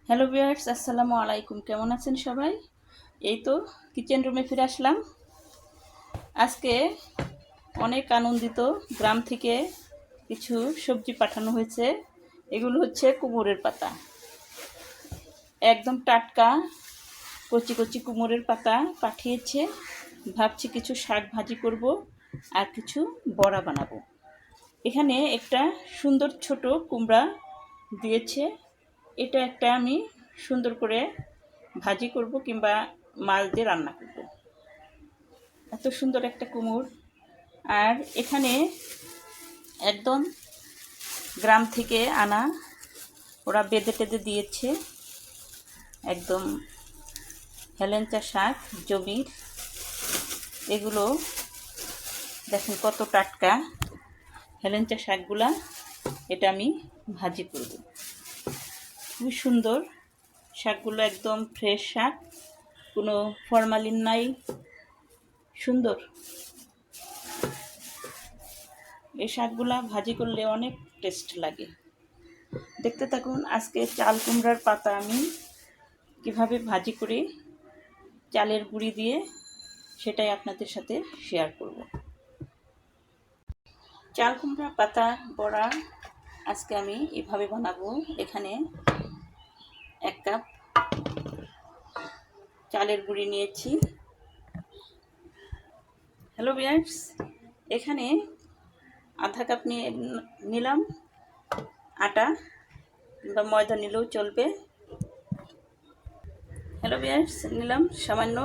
Hello viewers, আসসালামু আলাইকুম। কেমন আছেন সবাই? এই তো কিচেন রুমে ফিরে আসলাম। আজকে অনেক আনন্দিত, গ্রাম থেকে কিছু সবজি পাঠানো হয়েছে। এগুলো হচ্ছে কুমড়োর পাতা, একদম টাটকা কচি কচি কুমড়োর পাতা পাঠিয়েছে। ভাবছি কিছু শাক ভাজি করব আর কিছু বড়া বানাবো। এখানে একটা সুন্দর ছোট কুমড়া দিয়েছে। এটা একটা আমি সুন্দর করে ভাজি করব কিংবা মাছ দিয়ে রান্না করব। এত সুন্দর একটা কুমড়। আর এখানে একদম গ্রাম থেকে আনা, ওরা বেঁধে টেঁধে দিয়েছে, একদম হেলেঞ্চা শাক জমির। এগুলো দেখেন কত টাটকা হেলেঞ্চা শাকগুলা। এটা আমি ভাজি করব। খুবই সুন্দর শাকগুলো, একদম ফ্রেশ শাক, কোনো ফরমালিন নাই, সুন্দর। এই শাকগুলা ভাজি করলে অনেক টেস্ট লাগে। দেখতে থাকুন। আজকে চাল কুমড়ার পাতা আমি কিভাবে ভাজি করি চালের গুঁড়ি দিয়ে, সেটাই আপনাদের সাথে শেয়ার করব। চাল কুমড়ার পাতা বড়া আজকে আমি এভাবে বানাবো। এখানে 1 কাপ চালের গুঁড়ি নিয়েছি। হ্যালো ভিউয়ার্স, এখানে আধা কাপ নিলাম আটা, কিংবা ময়দা নিলেও চলবে। হ্যালো ভিউয়ার্স, নিলাম সামান্য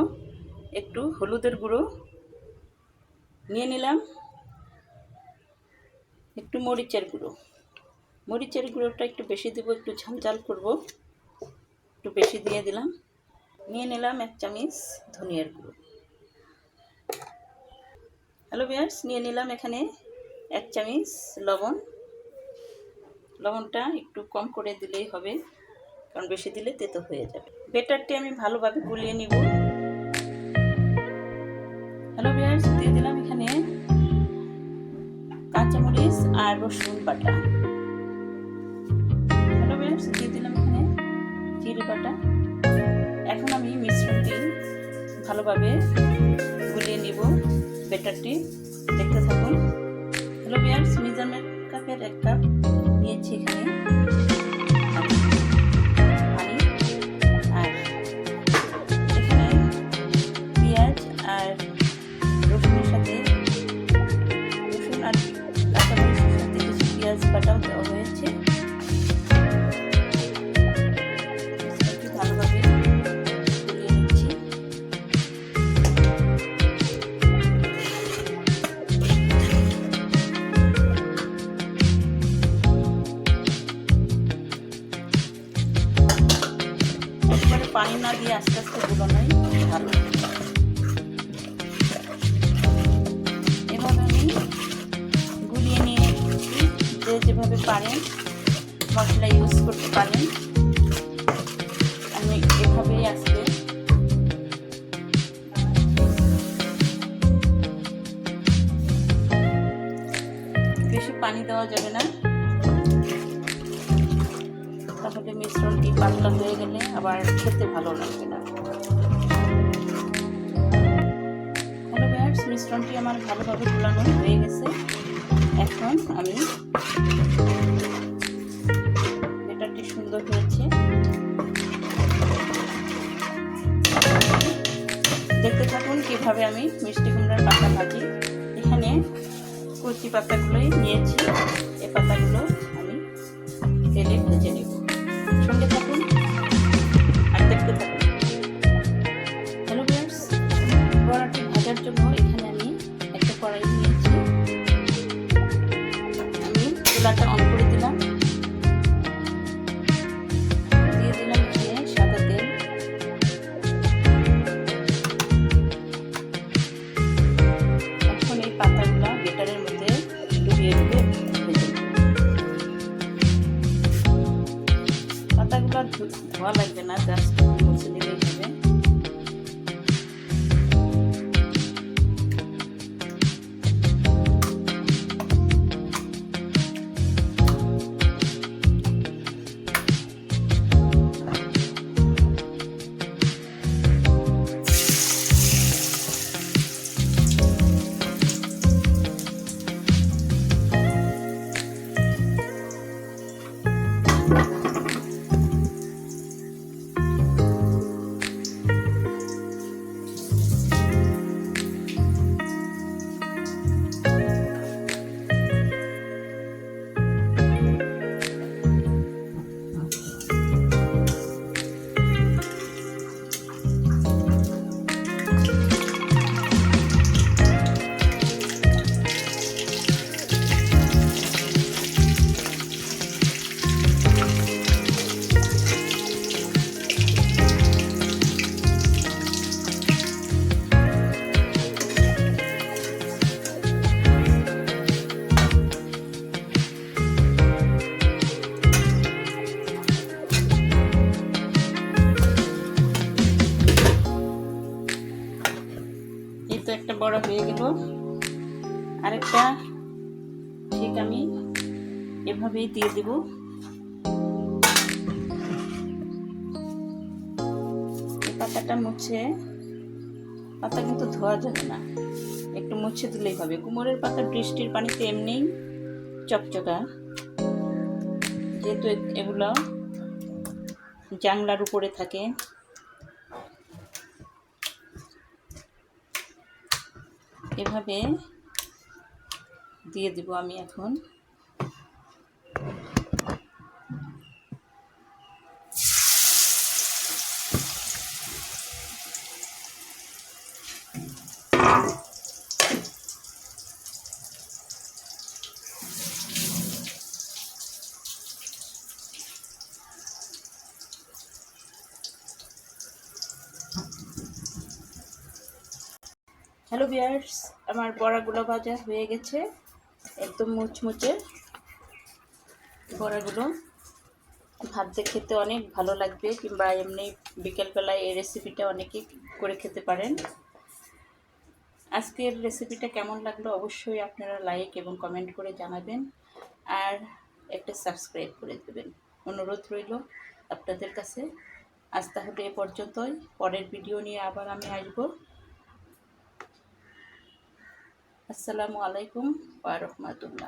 একটু হলুদের গুঁড়ো, নিয়ে নিলাম একটু মরিচের গুঁড়ো। মরিচের গুঁড়োটা একটু বেশি দেবো, একটু ঝাল ঝাল করবো, একটু বেশি দিয়ে দিলাম। নিয়ে নিলাম 1 চামচ ধনিয়ার গুঁড়ো। হ্যালো ভিউয়ার্স, নিয়ে নিলাম এখানে 1 চামচ লবণ। লবণটা একটু কম করে দিলেই হবে, কারণ বেশি দিলে তেতো হয়ে যাবে। বেটারটি আমি ভালোভাবে গুলিয়ে নিব। হ্যালো ভিউয়ার্স, দিয়ে দিলাম এখানে কাঁচামরিচ আর রসুন বাটা। হ্যালো ভিউয়ার্স, দিয়ে দিলাম এখানে জিরে বাটা। এখন আমি মিশ্রণটি ভালোভাবে গুলিয়ে নিব বেটারটি। দেখতে থাকুন। হ্যালো ভিউয়ার্স, মেজারমেন্ট কাপের 1 কাপ নিয়েছি এখানে পানি। আর এখানে পেঁয়াজ আর রসুনের সাথে, রসুন আর কাঁচামরিচের সাথে কিছু পেঁয়াজ বাটাও দেওয়া হয়েছে। ভালোভাবে গুলিয়ে নিচ্ছি। একবারে পানি না দিয়ে আস্তে আস্তে গুলানোই ভালো। এভাবে আমি গুলিয়ে নিয়ে, যে যেভাবে পারেন মশলা ইউজ করতে পারেন। আমি এভাবেই আজকে বেশি পানি দেওয়া যাবে না, তাহলে মিশ্রণটি পাতলা হয়ে গেলে আবার খেতে ভালো লাগবে না। হ্যালো ভিউয়ার্স, মিশ্রণটি আমার ভালোভাবে গুলানো হয়ে গেছে। এখন আমি, বেটারটি সুন্দর হয়েছে, দেখতে থাকুন কিভাবে আমি মিষ্টি কুমড়ার পাতা ভাজি। এখানে কচি পাতাগুলোই নিয়েছি, এই পাতাগুলো আমি তেলে ভেজে নেব। সঙ্গে থাকুন আর দেখতে থাকুন। হ্যালো ভিউয়ার্স, বড়াটি ভাজার জন্য এখানে আমি একটা কড়াই নিয়েছি। আমি চুলাটা অন করে দিলাম, দিয়ে দিলাম এখানে সাদা তেল। এখন এই পাতাগুলো বেটারের মধ্যে ডুবিয়ে ডুবিয়ে ভেজে নেব। পাতাগুলো ধোয়া লাগবে না, জাস্ট মুছে দিলেই হবে। একটা বড়া হয়ে গেল, আরেকটা ঠিক আমি এভাবেই দিয়ে দেব। এই পাতাটা মুছে, পাতা কিন্তু ধোয়া যাবে না, একটু মুছে দিলেই হবে। কুমড়োর পাতা বৃষ্টির পানিতে এমনিই চকচকা, যেহেতু এগুলো জাংলার উপরে থাকে। এভাবে দিয়ে দিব আমি এখন। হ্যালো ভিউয়ার্স, আমার বড়াগুলো ভাজা হয়ে গেছে, একদম মুচমুচে বড়াগুলো। ভাতে খেতে অনেক ভালো লাগবে, কিংবা এমনি বিকেলবেলায় এই রেসিপিটা অনেকেই করে খেতে পারেন। আজকের রেসিপিটা কেমন লাগলো অবশ্যই আপনারা লাইক এবং কমেন্ট করে জানাবেন, আর একটা সাবস্ক্রাইব করে দেবেন, অনুরোধ রইল আপনাদের কাছে। আজ তাহলে এ পর্যন্তই, পরের ভিডিও নিয়ে আবার আমি আসবো। আসসালামু আলাইকুম ওয়া রাহমাতুল্লাহ।